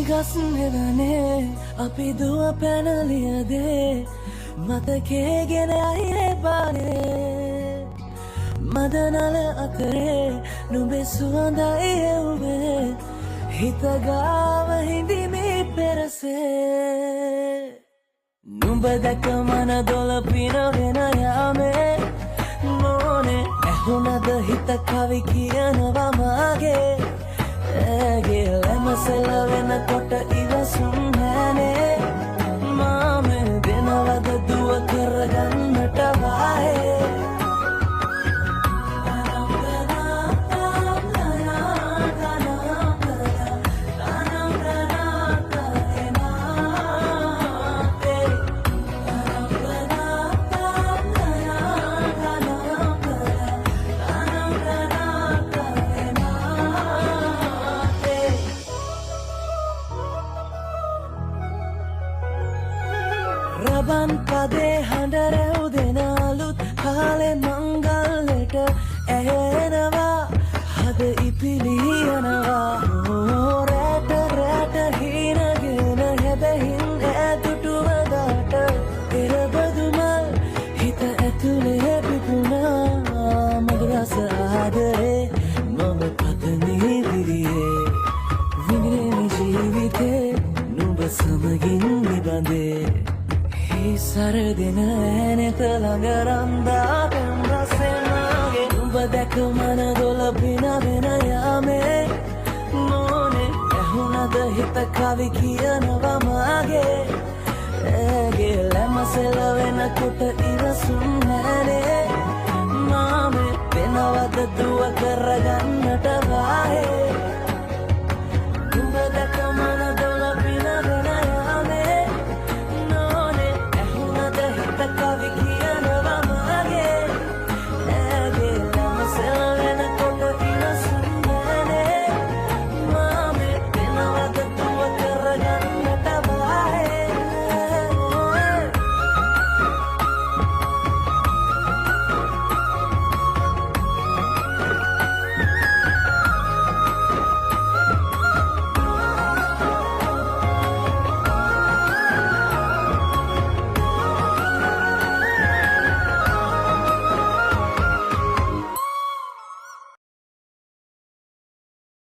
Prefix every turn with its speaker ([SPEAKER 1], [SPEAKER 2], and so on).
[SPEAKER 1] ගස්නෙවනේ අපි දුව පැනලියදේ මතකේ ගෙන අයිරේ බානේ මදනල අතරේ නුඹේ සුවඳයි එව්වේ හිතගාව හිඳිමි පෙරසේ නුඹ දැක මන දොළ පිනවෙන යාමේ මොනේ ඇහුණද හිත කවි කියනවා මාගේ ඇගේ ලැමසෙල වෙනකොට ඉවසුම් හැනේ මාමෙ දෙනවද දුව කරගන්නට වායේ රබන් පදේ හඬ රැව් දෙන අලුත් කාලේ මංගල්ලට ඇයෙනවා හද ඉපිලියනවා රැට රැට හීනගෙන හැබැහින් ඈදුටුවදාට පෙරබදුමල් හිත ඇතුලේ පිපුණා මధుරස ආදරේ මම පතමි විරියේ විඳින ජීවිතේ නුඹ සමගින් නිබඳේ සරදින ඇනෙත ළඟ රන්දා පෙම් රසෙනාගේ නුඹ දැක මන දොළ පිනවෙන යාමේ මොනේ ඇහුණද හිත කවි කියනවා මාගේ ඇගේ ලැමසෙල වෙනකොට ඉවසුම් නැනේ මාමේ වෙනවද දුව කරගන්නට